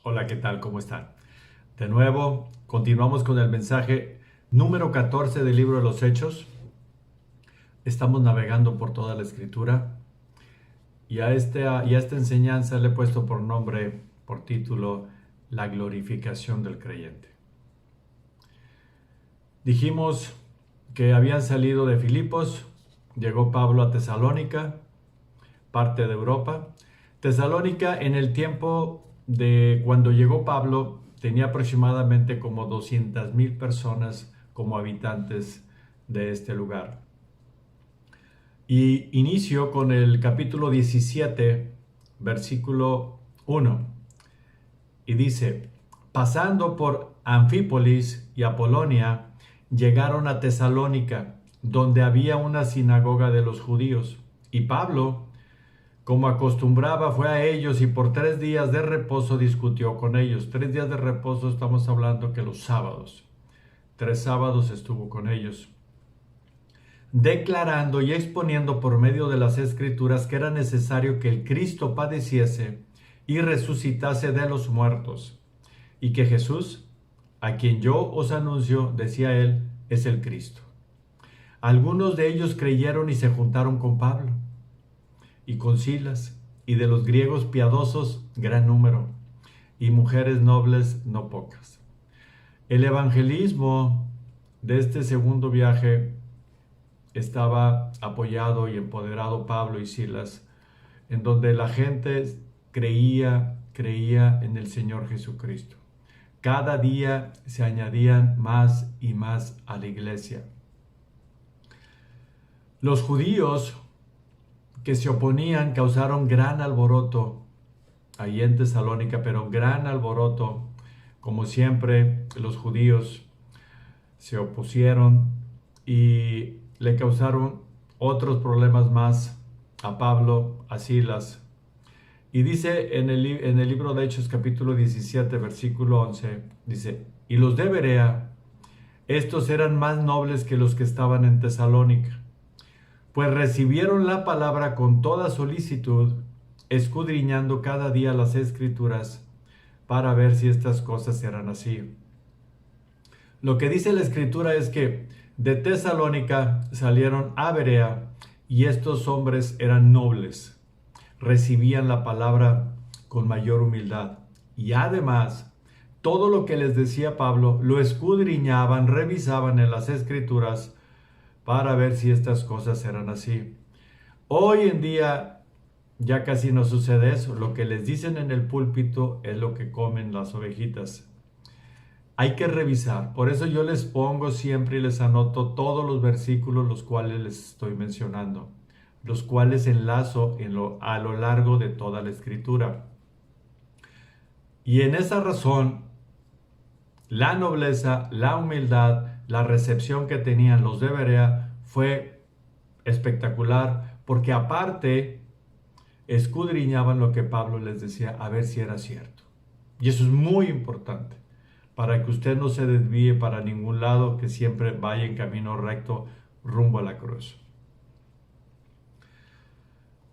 Hola, ¿qué tal? ¿Cómo están? De nuevo, continuamos con el mensaje número 14 del libro de los Hechos. Estamos navegando por toda la escritura y a esta enseñanza le he puesto por nombre, por título, la glorificación del creyente. Dijimos que habían salido de Filipos, llegó Pablo a Tesalónica, parte de Europa. Tesalónica, en el tiempo de cuando llegó Pablo, tenía aproximadamente como 200,000 personas como habitantes de este lugar. Y inicio con el capítulo 17, versículo 1. Y dice: pasando por Anfípolis y Apolonia, llegaron a Tesalónica, donde había una sinagoga de los judíos. Y Pablo, como acostumbraba, fue a ellos y por 3 días de reposo discutió con ellos. 3 días de reposo, estamos hablando que los sábados. 3 sábados estuvo con ellos, declarando y exponiendo por medio de las escrituras que era necesario que el Cristo padeciese y resucitase de los muertos, y que Jesús, a quien yo os anuncio, decía él, es el Cristo. Algunos de ellos creyeron y se juntaron con Pablo y con Silas, y de los griegos piadosos gran número, y mujeres nobles no pocas. El evangelismo de este segundo viaje estaba apoyado y empoderado Pablo y Silas, en donde la gente creía en el Señor Jesucristo. Cada día se añadían más y más a la iglesia. Los judíos que se oponían causaron gran alboroto ahí en Tesalónica, pero gran alboroto. Como siempre, los judíos se opusieron y le causaron otros problemas más a Pablo, a Silas. Y dice en el libro de Hechos capítulo 17, versículo 11, dice: y los de Berea, estos eran más nobles que los que estaban en Tesalónica, pues recibieron la palabra con toda solicitud, escudriñando cada día las escrituras para ver si estas cosas eran así. Lo que dice la escritura es que de Tesalónica salieron a Berea y estos hombres eran nobles, recibían la palabra con mayor humildad y además todo lo que les decía Pablo lo escudriñaban, revisaban en las escrituras para ver si estas cosas eran así. Hoy en día ya casi no sucede eso. Lo que les dicen en el púlpito es lo que comen las ovejitas. Hay que revisar. Por eso yo les pongo siempre y les anoto todos los versículos los cuales les estoy mencionando, los cuales enlazo a lo largo de toda la escritura. Y en esa razón, la nobleza, la humildad, la recepción que tenían los de Berea fue espectacular, porque aparte escudriñaban lo que Pablo les decía a ver si era cierto. Y eso es muy importante, para que usted no se desvíe para ningún lado, que siempre vaya en camino recto rumbo a la cruz.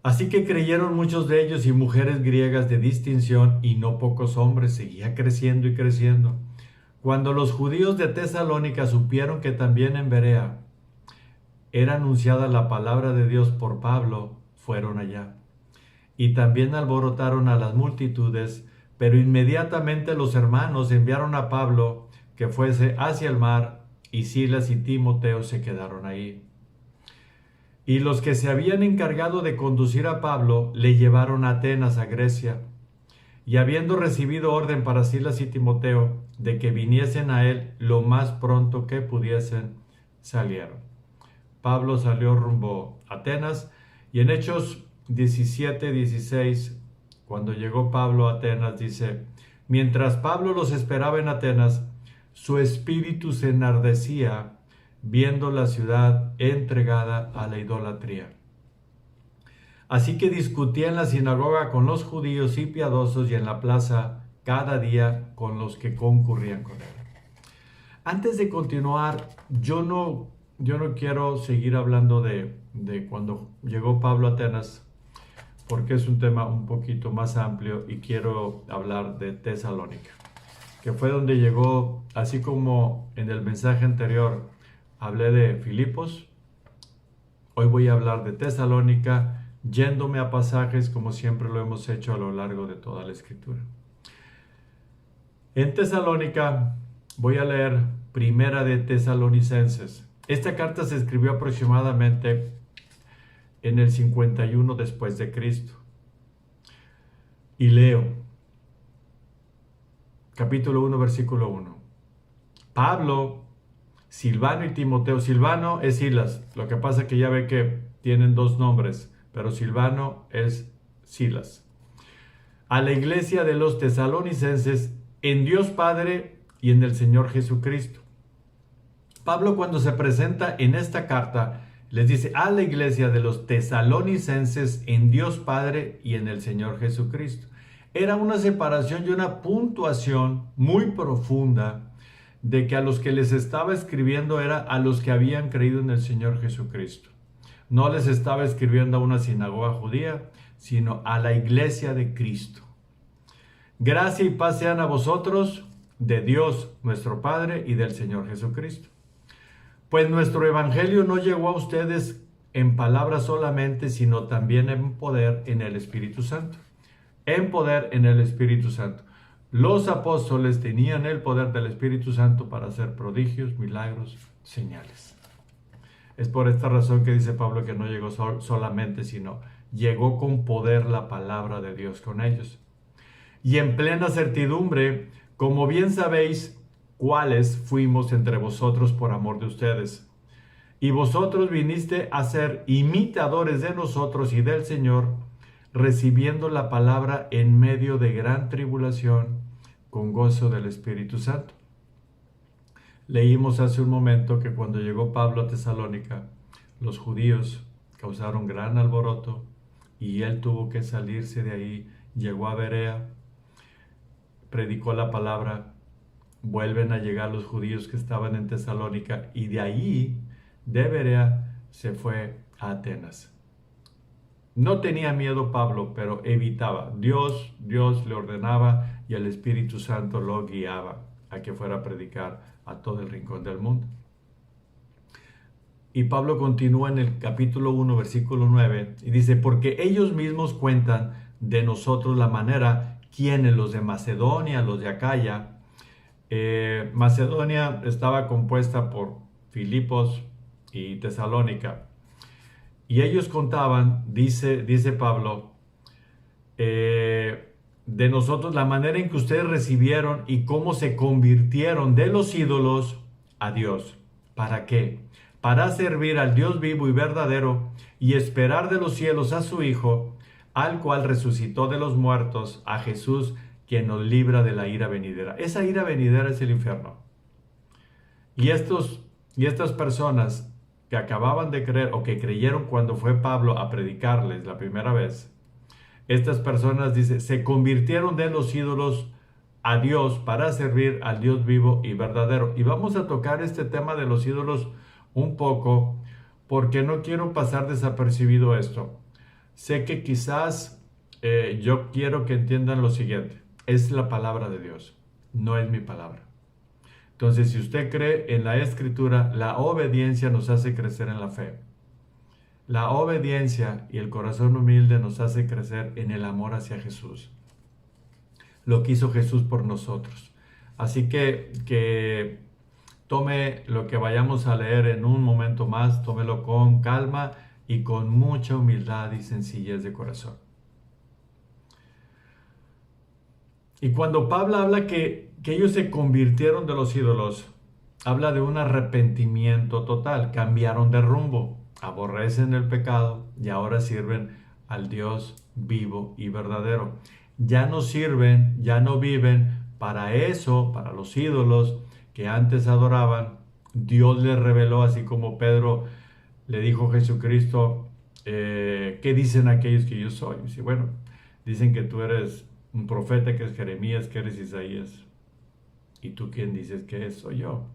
Así que creyeron muchos de ellos y mujeres griegas de distinción, y no pocos hombres. Seguía creciendo y creciendo. Cuando los judíos de Tesalónica supieron que también en Berea era anunciada la palabra de Dios por Pablo, fueron allá. Y también alborotaron a las multitudes, pero inmediatamente los hermanos enviaron a Pablo que fuese hacia el mar, y Silas y Timoteo se quedaron ahí. Y los que se habían encargado de conducir a Pablo le llevaron a Atenas, a Grecia. Y habiendo recibido orden para Silas y Timoteo de que viniesen a él lo más pronto que pudiesen, salieron. Pablo salió rumbo a Atenas, y en Hechos 17:16, cuando llegó Pablo a Atenas, dice: mientras Pablo los esperaba en Atenas, su espíritu se enardecía viendo la ciudad entregada a la idolatría. Así que discutía en la sinagoga con los judíos y piadosos, y en la plaza cada día con los que concurrían con él. Antes de continuar, yo no quiero seguir hablando de cuando llegó Pablo a Atenas, porque es un tema un poquito más amplio y quiero hablar de Tesalónica, que fue donde llegó, así como en el mensaje anterior hablé de Filipos, hoy voy a hablar de Tesalónica, yéndome a pasajes como siempre lo hemos hecho a lo largo de toda la Escritura. En Tesalónica voy a leer Primera de Tesalonicenses. Esta carta se escribió aproximadamente en el 51 después de Cristo. Y leo, capítulo 1, versículo 1. Pablo, Silvano y Timoteo. Silvano es Silas. Lo que pasa es que ya ve que tienen dos nombres, pero Silvano es Silas. A la iglesia de los tesalonicenses en Dios Padre y en el Señor Jesucristo. Pablo, cuando se presenta en esta carta, les dice a la iglesia de los tesalonicenses en Dios Padre y en el Señor Jesucristo. Era una separación y una puntuación muy profunda de que a los que les estaba escribiendo era a los que habían creído en el Señor Jesucristo. No les estaba escribiendo a una sinagoga judía, sino a la iglesia de Cristo. Gracia y paz sean a vosotros, de Dios nuestro Padre y del Señor Jesucristo. Pues nuestro evangelio no llegó a ustedes en palabras solamente, sino también en poder en el Espíritu Santo. En poder en el Espíritu Santo. Los apóstoles tenían el poder del Espíritu Santo para hacer prodigios, milagros, señales. Es por esta razón que dice Pablo que no llegó solamente, sino llegó con poder la palabra de Dios con ellos. Y en plena certidumbre, como bien sabéis, cuáles fuimos entre vosotros por amor de ustedes. Y vosotros viniste a ser imitadores de nosotros y del Señor, recibiendo la palabra en medio de gran tribulación, con gozo del Espíritu Santo. Leímos hace un momento que cuando llegó Pablo a Tesalónica, los judíos causaron gran alboroto y él tuvo que salirse de ahí, llegó a Berea, predicó la palabra, vuelven a llegar los judíos que estaban en Tesalónica y de ahí, de Berea, se fue a Atenas. No tenía miedo Pablo, pero evitaba. Dios le ordenaba y el Espíritu Santo lo guiaba a que fuera a predicar a todo el rincón del mundo. Y Pablo continúa en el capítulo 1, versículo 9, y dice, porque ellos mismos cuentan de nosotros la manera, quienes, los de Macedonia, los de Acaya. Macedonia estaba compuesta por Filipos y Tesalónica. Y ellos contaban, dice Pablo, de nosotros la manera en que ustedes recibieron y cómo se convirtieron de los ídolos a Dios. ¿Para qué? Para servir al Dios vivo y verdadero y esperar de los cielos a su Hijo, al cual resucitó de los muertos, a Jesús, quien nos libra de la ira venidera. Esa ira venidera es el infierno. Y estas personas que acababan de creer o que creyeron cuando fue Pablo a predicarles la primera vez, estas personas, dice, se convirtieron de los ídolos a Dios para servir al Dios vivo y verdadero. Y vamos a tocar este tema de los ídolos un poco porque no quiero pasar desapercibido esto. Sé que quizás yo quiero que entiendan lo siguiente. Es la palabra de Dios, no es mi palabra. Entonces, si usted cree en la Escritura, la obediencia nos hace crecer en la fe. La obediencia y el corazón humilde nos hace crecer en el amor hacia Jesús. Lo que hizo Jesús por nosotros. Así que tome lo que vayamos a leer en un momento más, tómelo con calma y con mucha humildad y sencillez de corazón. Y cuando Pablo habla que ellos se convirtieron de los ídolos, habla de un arrepentimiento total, cambiaron de rumbo, aborrecen el pecado y ahora sirven al Dios vivo y verdadero. Ya no sirven, ya no viven para eso, para los ídolos que antes adoraban. Dios les reveló, así como Pedro le dijo a Jesucristo, ¿qué dicen aquellos que yo soy? Y bueno, dicen que tú eres un profeta, que es Jeremías, que eres Isaías. ¿Y tú quién dices que soy yo?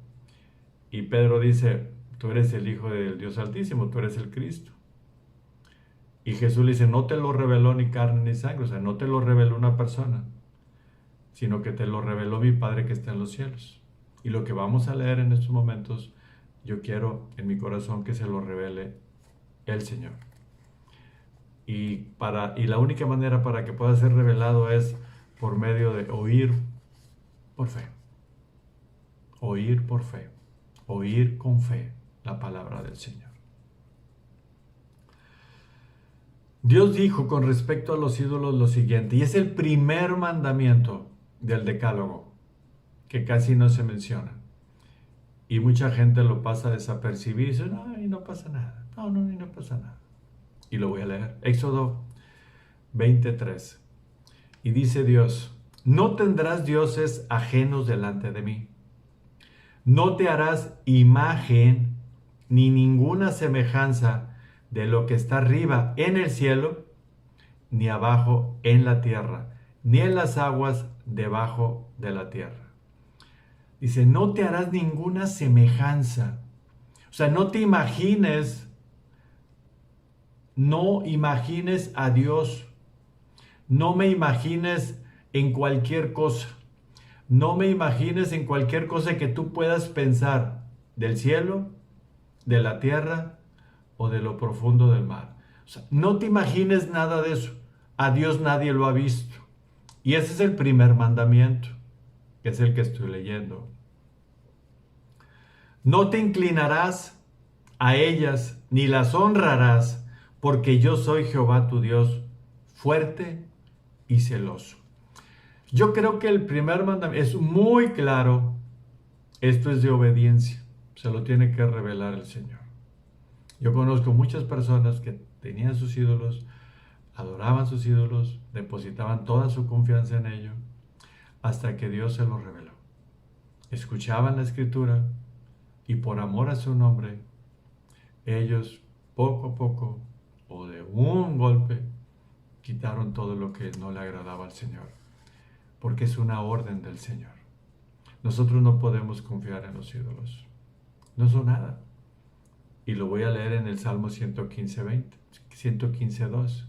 Y Pedro dice, tú eres el Hijo del Dios Altísimo, tú eres el Cristo. Y Jesús le dice, no te lo reveló ni carne ni sangre, o sea, no te lo reveló una persona, sino que te lo reveló mi Padre que está en los cielos. Y lo que vamos a leer en estos momentos, yo quiero en mi corazón que se lo revele el Señor. Y la única manera para que pueda ser revelado es por medio de oír por fe. Oír por fe. Oír con fe la palabra del Señor. Dios dijo con respecto a los ídolos lo siguiente, y es el primer mandamiento del Decálogo, que casi no se menciona. Y mucha gente lo pasa desapercibido y dice, no, y no pasa nada. No, y no pasa nada. Y lo voy a leer. Éxodo 23. Y dice Dios, no tendrás dioses ajenos delante de mí. No te harás imagen ni ninguna semejanza de lo que está arriba en el cielo, ni abajo en la tierra, ni en las aguas debajo de la tierra. Dice, no te harás ninguna semejanza. O sea, no imagines a Dios. No me imagines en cualquier cosa. No me imagines en cualquier cosa que tú puedas pensar del cielo, de la tierra o de lo profundo del mar. O sea, no te imagines nada de eso. A Dios nadie lo ha visto. Y ese es el primer mandamiento, que es el que estoy leyendo. No te inclinarás a ellas ni las honrarás, porque yo soy Jehová tu Dios, fuerte y celoso. Yo creo que el primer mandamiento es muy claro. Esto es de obediencia. Se lo tiene que revelar el Señor. Yo conozco muchas personas que tenían sus ídolos, adoraban sus ídolos, depositaban toda su confianza en ello, hasta que Dios se lo reveló. Escuchaban la Escritura y por amor a su nombre, ellos poco a poco o de un golpe quitaron todo lo que no le agradaba al Señor, porque es una orden del Señor. Nosotros no podemos confiar en los ídolos, no son nada. Y lo voy a leer en el Salmo 115:2.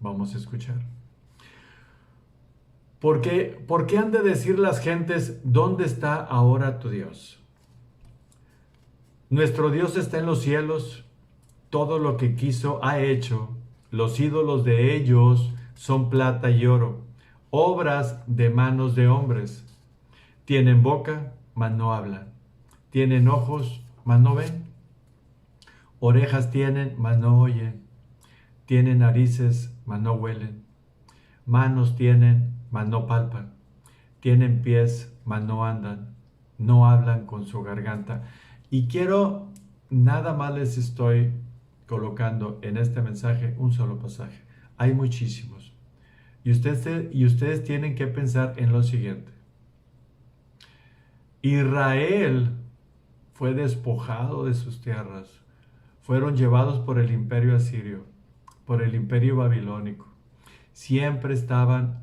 Vamos a escuchar. ¿Por qué han de decir las gentes, ¿dónde está ahora tu Dios? Nuestro Dios está en los cielos, todo lo que quiso ha hecho, los ídolos de ellos son plata y oro, obras de manos de hombres. Tienen boca, mas no hablan, tienen ojos, mas no ven, orejas tienen, mas no oyen, tienen narices, mas no huelen, manos tienen, mas no palpan, tienen pies, mas no andan, no hablan con su garganta. Y nada más les estoy colocando en este mensaje un solo pasaje. Hay muchísimos. Y ustedes tienen que pensar en lo siguiente. Israel fue despojado de sus tierras. Fueron llevados por el imperio asirio, por el imperio babilónico. Siempre estaban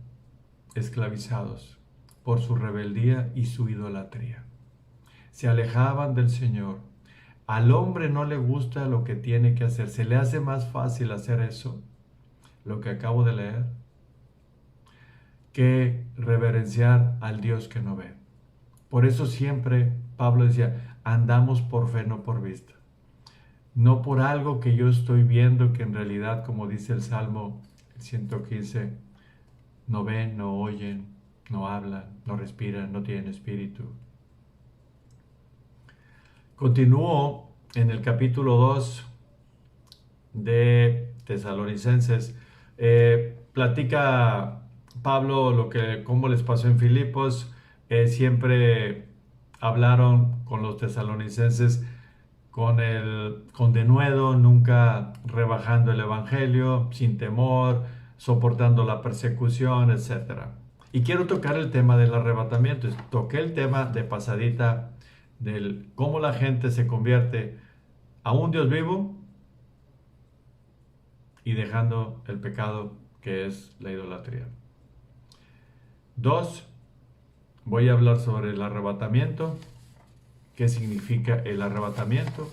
esclavizados por su rebeldía y su idolatría. Se alejaban del Señor. Al hombre no le gusta lo que tiene que hacer. Se le hace más fácil hacer eso, lo que acabo de leer, que reverenciar al Dios que no ve. Por eso siempre Pablo decía, andamos por fe, no por vista. No por algo que yo estoy viendo, que en realidad, como dice el Salmo 115, no ven, no oyen, no hablan, no respiran, no tienen espíritu. Continúo en el capítulo 2 de Tesalonicenses. Platica Pablo cómo les pasó en Filipos. Siempre hablaron con los tesalonicenses con denuedo, nunca rebajando el evangelio, sin temor, soportando la persecución, etc. Y quiero tocar el tema del arrebatamiento. Toqué el tema de pasadita del cómo la gente se convierte a un Dios vivo y dejando el pecado que es la idolatría. 2. Voy a hablar sobre el arrebatamiento, qué significa el arrebatamiento,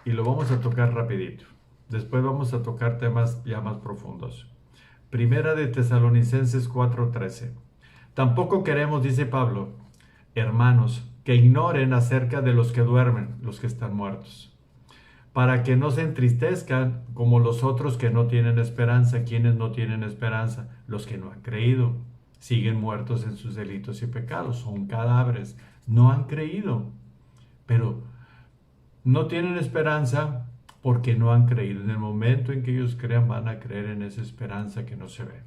y lo vamos a tocar rapidito. Después vamos a tocar temas ya más profundos. Primera de Tesalonicenses 4:13. Tampoco queremos, dice Pablo, hermanos, que ignoren acerca de los que duermen, los que están muertos, para que no se entristezcan como los otros que no tienen esperanza. ¿Quiénes no tienen esperanza? Los que no han creído. Siguen muertos en sus delitos y pecados. Son cadáveres. No han creído. Pero no tienen esperanza porque no han creído. En el momento en que ellos crean, van a creer en esa esperanza que no se ve.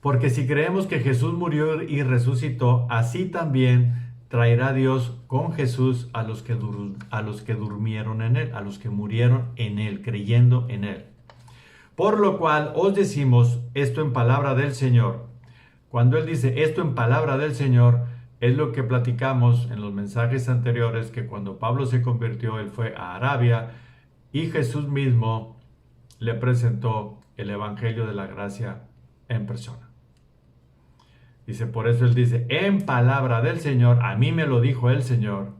Porque si creemos que Jesús murió y resucitó, así también traerá Dios con Jesús a los que durmieron en Él, a los que murieron en Él, creyendo en Él. Por lo cual os decimos esto en palabra del Señor. Cuando Él dice esto en palabra del Señor, es lo que platicamos en los mensajes anteriores, que cuando Pablo se convirtió, él fue a Arabia y Jesús mismo le presentó el Evangelio de la gracia en persona. Dice, por eso él dice, en palabra del Señor, a mí me lo dijo el Señor,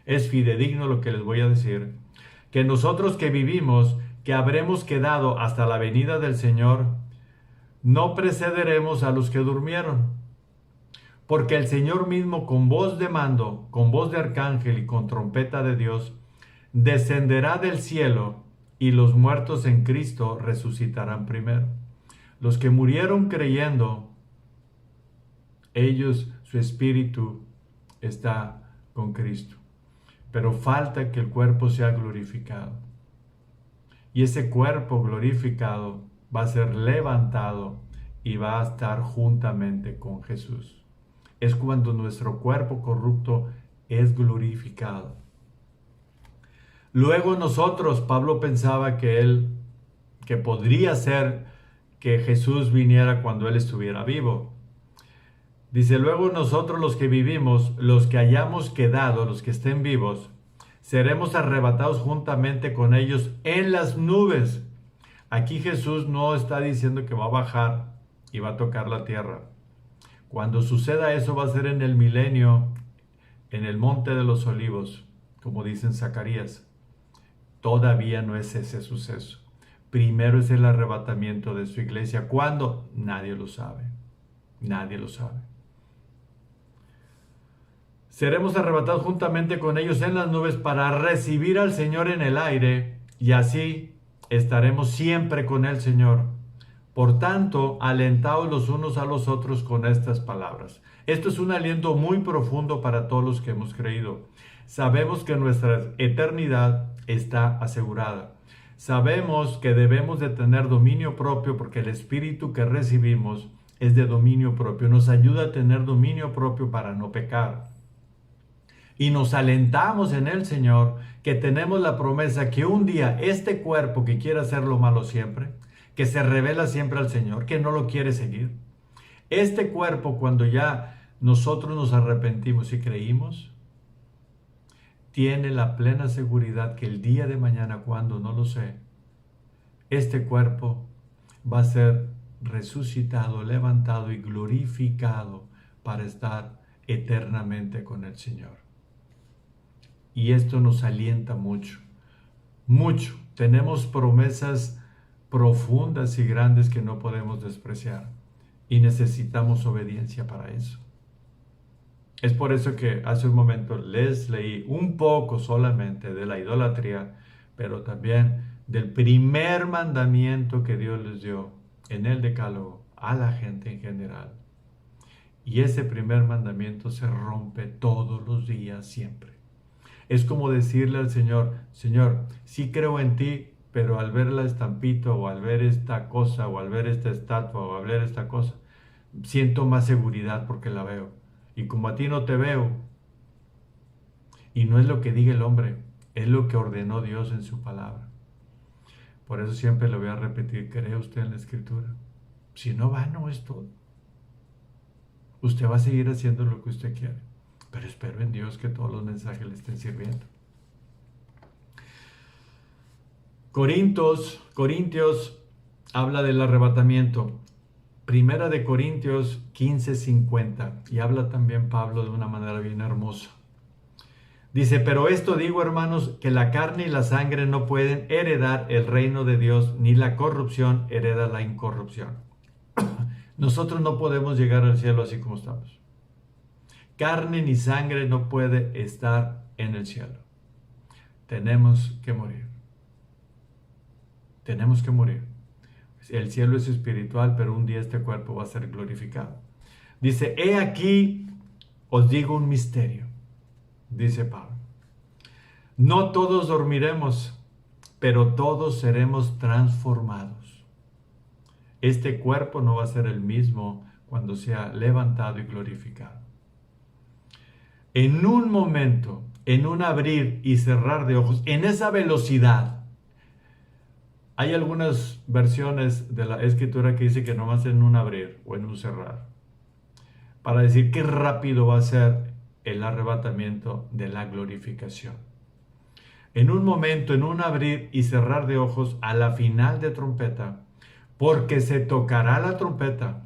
es fidedigno lo que les voy a decir, que nosotros que vivimos, que habremos quedado hasta la venida del Señor, no precederemos a los que durmieron. Porque el Señor mismo con voz de mando, con voz de arcángel y con trompeta de Dios, descenderá del cielo y los muertos en Cristo resucitarán primero. Los que murieron creyendo, ellos, su espíritu está con Cristo. Pero falta que el cuerpo sea glorificado. Y ese cuerpo glorificado va a ser levantado y va a estar juntamente con Jesús. Es cuando nuestro cuerpo corrupto es glorificado. Luego nosotros, Pablo pensaba que podría ser que Jesús viniera cuando él estuviera vivo. Dice, luego nosotros los que vivimos, los que hayamos quedado, los que estén vivos, seremos arrebatados juntamente con ellos en las nubes. Aquí Jesús no está diciendo que va a bajar y va a tocar la tierra. Cuando suceda eso va a ser en el milenio, en el monte de los olivos, como dice en Zacarías. Todavía no es ese suceso. Primero es el arrebatamiento de su iglesia. ¿Cuándo? Nadie lo sabe. Nadie lo sabe. Seremos arrebatados juntamente con ellos en las nubes para recibir al Señor en el aire, y así estaremos siempre con el Señor. Por tanto, alentaos los unos a los otros con estas palabras. Esto es un aliento muy profundo para todos los que hemos creído. Sabemos que nuestra eternidad está asegurada. Sabemos que debemos de tener dominio propio porque el espíritu que recibimos es de dominio propio. Nos ayuda a tener dominio propio para no pecar. Y nos alentamos en el Señor, que tenemos la promesa que un día este cuerpo que quiere hacer lo malo siempre, que se revela siempre al Señor, que no lo quiere seguir. Este cuerpo, cuando ya nosotros nos arrepentimos y creímos, tiene la plena seguridad que el día de mañana, cuando no lo sé, este cuerpo va a ser resucitado, levantado y glorificado para estar eternamente con el Señor. Y esto nos alienta mucho, mucho. Tenemos promesas profundas y grandes que no podemos despreciar y necesitamos obediencia para eso. Es por eso que hace un momento les leí un poco solamente de la idolatría, pero también del primer mandamiento que Dios les dio en el Decálogo a la gente en general. Y ese primer mandamiento se rompe todos los días, siempre. Es como decirle al Señor, Señor, sí creo en ti, pero al ver la estampita o al ver esta cosa o al ver esta estatua o al ver esta cosa, siento más seguridad porque la veo. Y como a ti no te veo, y no es lo que diga el hombre, es lo que ordenó Dios en su palabra. Por eso siempre le voy a repetir, ¿cree usted en la Escritura? Si no va, no es todo. Usted va a seguir haciendo lo que usted quiere, pero espero en Dios que todos los mensajes le estén sirviendo. Corintios habla del arrebatamiento. Primera de Corintios 15:50. Y habla también Pablo de una manera bien hermosa. Dice, pero esto digo, hermanos, que la carne y la sangre no pueden heredar el reino de Dios, ni la corrupción hereda la incorrupción. Nosotros no podemos llegar al cielo así como estamos. Carne ni sangre no puede estar en el cielo. Tenemos que morir. Tenemos que morir. El cielo es espiritual, pero un día este cuerpo va a ser glorificado. Dice, he aquí, os digo un misterio, dice Pablo. No todos dormiremos, pero todos seremos transformados. Este cuerpo no va a ser el mismo cuando sea levantado y glorificado. En un momento, en un abrir y cerrar de ojos, en esa velocidad. Hay algunas versiones de la escritura que dice que nomás en un abrir o en un cerrar, para decir qué rápido va a ser el arrebatamiento de la glorificación. En un momento, en un abrir y cerrar de ojos, a la final de trompeta, porque se tocará la trompeta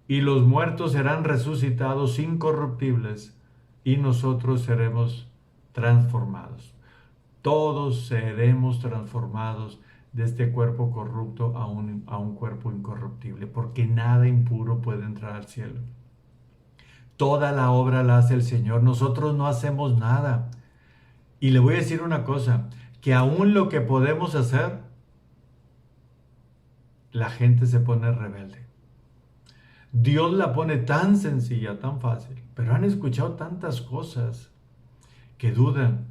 y los muertos serán resucitados incorruptibles y nosotros seremos transformados. Todos seremos transformados de este cuerpo corrupto a un cuerpo incorruptible, porque nada impuro puede entrar al cielo. Toda la obra la hace el Señor, nosotros no hacemos nada. Y le voy a decir una cosa, que aún lo que podemos hacer, la gente se pone rebelde. Dios la pone tan sencilla, tan fácil, pero han escuchado tantas cosas que dudan.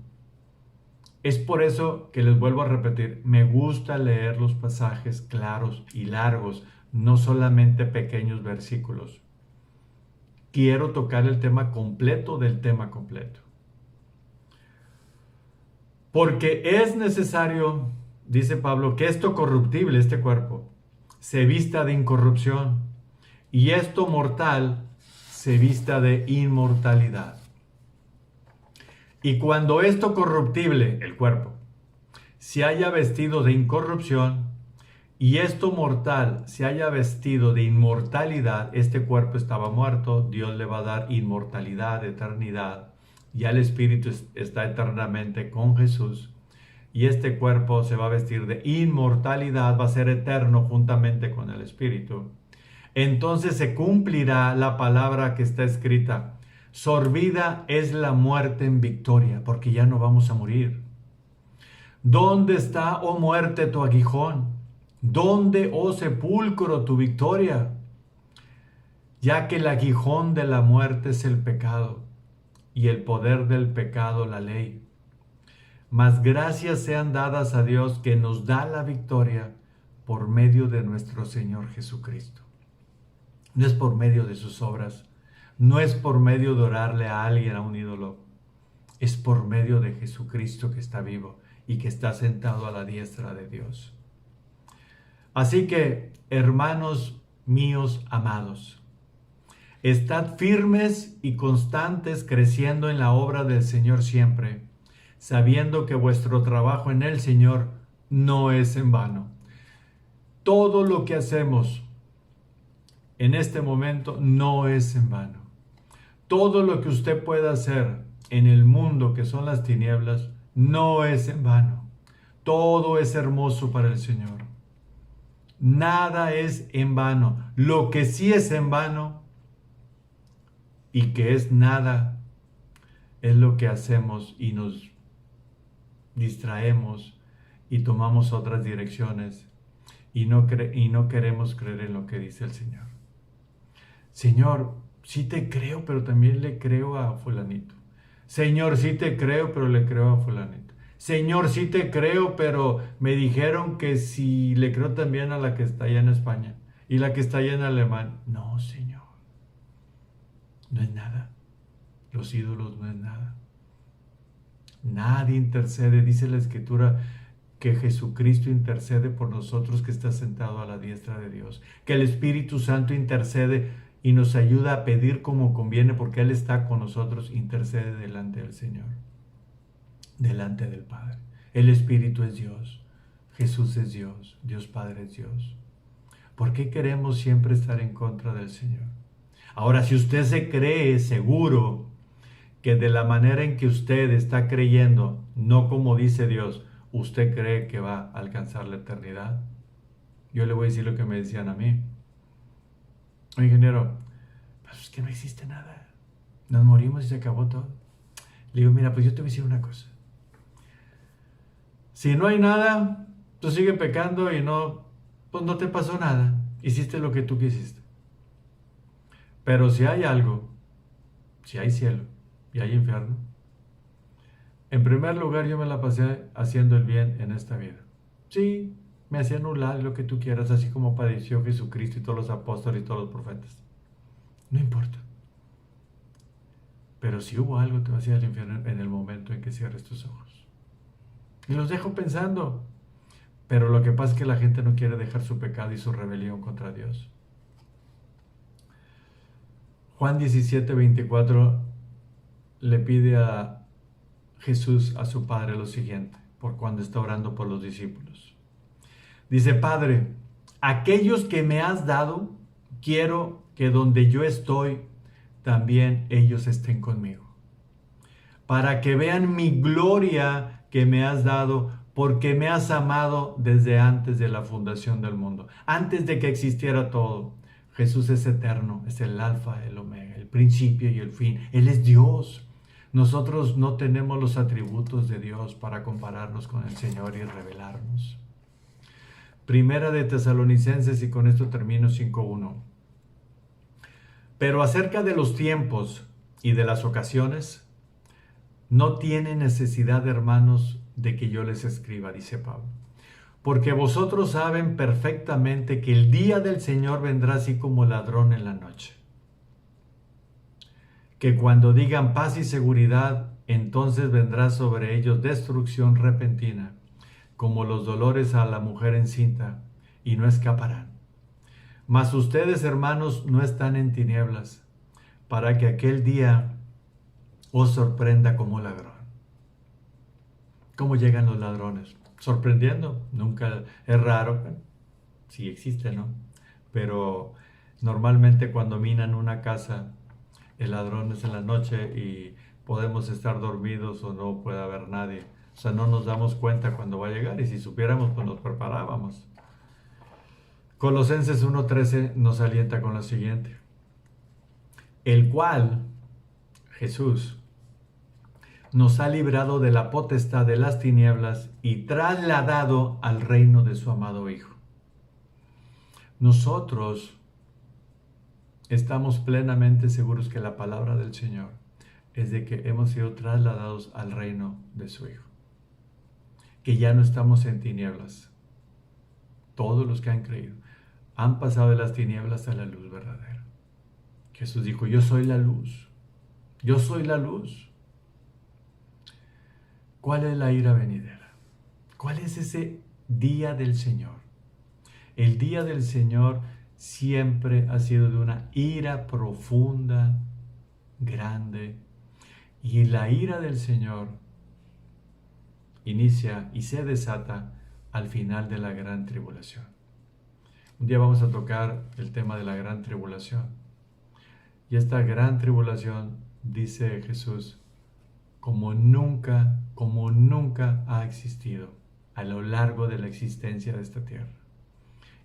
Es por eso que les vuelvo a repetir, me gusta leer los pasajes claros y largos, no solamente pequeños versículos. Quiero tocar el tema completo del tema completo. Porque es necesario, dice Pablo, que esto corruptible, este cuerpo, se vista de incorrupción y esto mortal se vista de inmortalidad. Y cuando esto corruptible, el cuerpo, se haya vestido de incorrupción y esto mortal se haya vestido de inmortalidad, este cuerpo estaba muerto, Dios le va a dar inmortalidad, eternidad. Ya el espíritu está eternamente con Jesús y este cuerpo se va a vestir de inmortalidad, va a ser eterno juntamente con el espíritu. Entonces se cumplirá la palabra que está escrita: sorbida es la muerte en victoria, porque ya no vamos a morir. ¿Dónde está, oh muerte, tu aguijón? ¿Dónde, oh sepulcro, tu victoria? Ya que el aguijón de la muerte es el pecado, y el poder del pecado la ley. Mas gracias sean dadas a Dios que nos da la victoria por medio de nuestro Señor Jesucristo. No es por medio de sus obras, no es por medio de orarle a alguien, a un ídolo, es por medio de Jesucristo que está vivo y que está sentado a la diestra de Dios. Así que, hermanos míos amados, estad firmes y constantes creciendo en la obra del Señor siempre, sabiendo que vuestro trabajo en el Señor no es en vano. Todo lo que hacemos en este momento no es en vano. Todo lo que usted pueda hacer en el mundo que son las tinieblas no es en vano. Todo es hermoso para el Señor. Nada es en vano. Lo que sí es en vano y que es nada es lo que hacemos y nos distraemos y tomamos otras direcciones y no queremos creer en lo que dice el Señor. Señor, sí te creo, pero también le creo a fulanito. Señor, sí te creo, pero le creo a fulanito. Señor, sí te creo, pero me dijeron que si le creo también a la que está allá en España y la que está allá en Alemania. No, Señor, no es nada. Los ídolos no es nada. Nadie intercede, dice la Escritura, que Jesucristo intercede por nosotros que está sentado a la diestra de Dios. Que el Espíritu Santo intercede y nos ayuda a pedir como conviene, porque Él está con nosotros, intercede delante del Señor, delante del Padre. El Espíritu es Dios, Jesús es Dios, Dios Padre es Dios. ¿Por qué queremos siempre estar en contra del Señor? Ahora, si usted se cree seguro que de la manera en que usted está creyendo, no como dice Dios, usted cree que va a alcanzar la eternidad? Yo le voy a decir lo que me decían a mí. Ingeniero, pues es que no existe nada. Nos morimos y se acabó todo. Le digo, mira, pues yo te voy a decir una cosa. Si no hay nada, tú sigue pecando y no, pues no te pasó nada. Hiciste lo que tú quisiste. Pero si hay algo, si hay cielo y hay infierno, en primer lugar yo me la pasé haciendo el bien en esta vida. Sí, me hacía anular lo que tú quieras, así como padeció Jesucristo y todos los apóstoles y todos los profetas. No importa. Pero si hubo algo, te vas a ir al infierno en el momento en que cierres tus ojos. Y los dejo pensando. Pero lo que pasa es que la gente no quiere dejar su pecado y su rebelión contra Dios. Juan 17:24 le pide a Jesús, a su Padre, lo siguiente, por cuando está orando por los discípulos. Dice, Padre, aquellos que me has dado, quiero que donde yo estoy, también ellos estén conmigo, para que vean mi gloria que me has dado, porque me has amado desde antes de la fundación del mundo, antes de que existiera todo. Jesús es eterno, es el alfa, el omega, el principio y el fin. Él es Dios. Nosotros no tenemos los atributos de Dios para compararnos con el Señor y revelarnos. Primera de Tesalonicenses, y con esto termino, 5:1. Pero acerca de los tiempos y de las ocasiones, no tiene necesidad, hermanos, de que yo les escriba, dice Pablo. Porque vosotros saben perfectamente que el día del Señor vendrá así como ladrón en la noche. Que cuando digan paz y seguridad, entonces vendrá sobre ellos destrucción repentina, como los dolores a la mujer encinta, y no escaparán. Mas ustedes, hermanos, no están en tinieblas, para que aquel día os sorprenda como ladrón. ¿Cómo llegan los ladrones? Sorprendiendo. Nunca es raro. Sí existe, ¿no? Pero normalmente cuando minan una casa, el ladrón es en la noche y podemos estar dormidos o no puede haber nadie. O sea, no nos damos cuenta cuando va a llegar, y si supiéramos, pues nos preparábamos. Colosenses 1:13 nos alienta con lo siguiente. El cual, Jesús, nos ha librado de la potestad de las tinieblas y trasladado al reino de su amado Hijo. Nosotros estamos plenamente seguros que la palabra del Señor es de que hemos sido trasladados al reino de su Hijo. Que ya no estamos en tinieblas. Todos los que han creído han pasado de las tinieblas a la luz verdadera. Jesús dijo, yo soy la luz. Yo soy la luz. ¿Cuál es la ira venidera? ¿Cuál es ese día del Señor? El día del Señor siempre ha sido de una ira profunda, grande. Y la ira del Señor inicia y se desata al final de la gran tribulación. Un día vamos a tocar el tema de la gran tribulación. Y esta gran tribulación, dice Jesús, como nunca ha existido a lo largo de la existencia de esta tierra.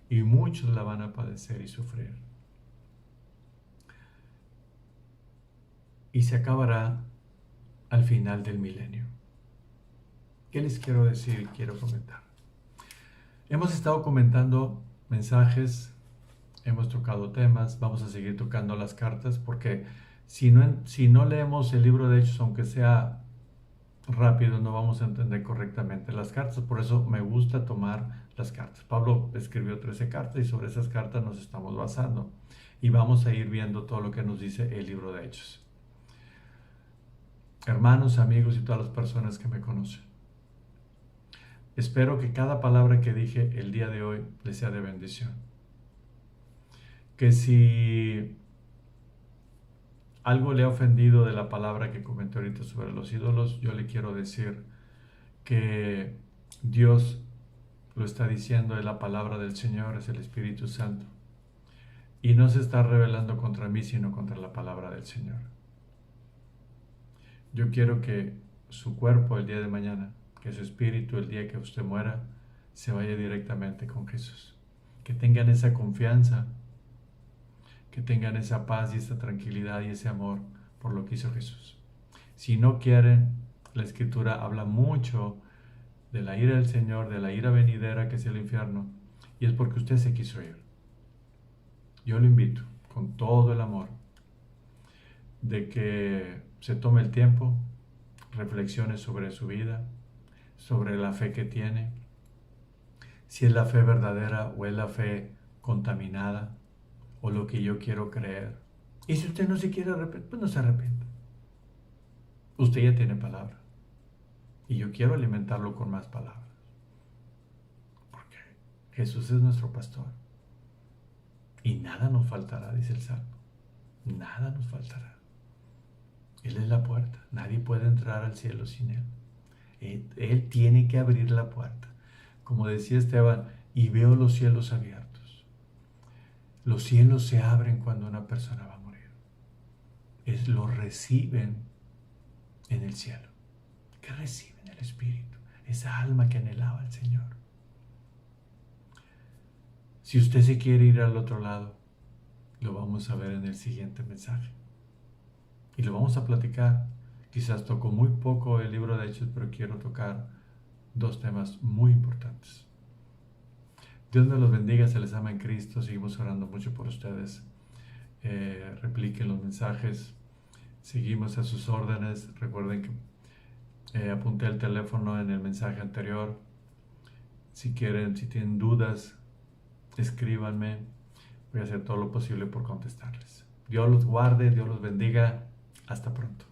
Y muchos la van a padecer y sufrir. Y se acabará al final del milenio. ¿Qué les quiero decir? Quiero comentar. Hemos estado comentando mensajes, hemos tocado temas, vamos a seguir tocando las cartas, porque si no leemos el libro de Hechos, aunque sea rápido, no vamos a entender correctamente las cartas. Por eso me gusta tomar las cartas. Pablo escribió 13 cartas y sobre esas cartas nos estamos basando. Y vamos a ir viendo todo lo que nos dice el libro de Hechos. Hermanos, amigos y todas las personas que me conocen, espero que cada palabra que dije el día de hoy les sea de bendición. Que si algo le ha ofendido de la palabra que comenté ahorita sobre los ídolos, yo le quiero decir que Dios lo está diciendo, es la palabra del Señor, es el Espíritu Santo. Y no se está rebelando contra mí, sino contra la palabra del Señor. Yo quiero que su cuerpo el día de mañana, que su espíritu el día que usted muera, se vaya directamente con Jesús. Que tengan esa confianza, que tengan esa paz y esa tranquilidad y ese amor por lo que hizo Jesús. Si no quieren, la Escritura habla mucho de la ira del Señor, de la ira venidera que es el infierno, y es porque usted se quiso ir. Yo lo invito con todo el amor de que se tome el tiempo, reflexione sobre su vida, sobre la fe que tiene, si es la fe verdadera o es la fe contaminada o lo que yo quiero creer. Y si usted no se quiere arrepentir, pues no se arrepienta. Usted ya tiene palabra y yo quiero alimentarlo con más palabras, porque Jesús es nuestro pastor y nada nos faltará, dice el Salmo. Nada nos faltará. Él es la puerta. Nadie puede entrar al cielo sin Él. Él tiene que abrir la puerta. Como decía Esteban, y veo los cielos abiertos. Los cielos se abren cuando una persona va a morir. Lo reciben en el cielo. ¿Qué reciben? El Espíritu. Esa alma que anhelaba al Señor. Si usted se quiere ir al otro lado, lo vamos a ver en el siguiente mensaje. Y lo vamos a platicar. Quizás toco muy poco el libro de Hechos, pero quiero tocar dos temas muy importantes. Dios me los bendiga, se les ama en Cristo. Seguimos orando mucho por ustedes. Repliquen los mensajes. Seguimos a sus órdenes. Recuerden que apunté el teléfono en el mensaje anterior. Si tienen dudas, escríbanme. Voy a hacer todo lo posible por contestarles. Dios los guarde, Dios los bendiga. Hasta pronto.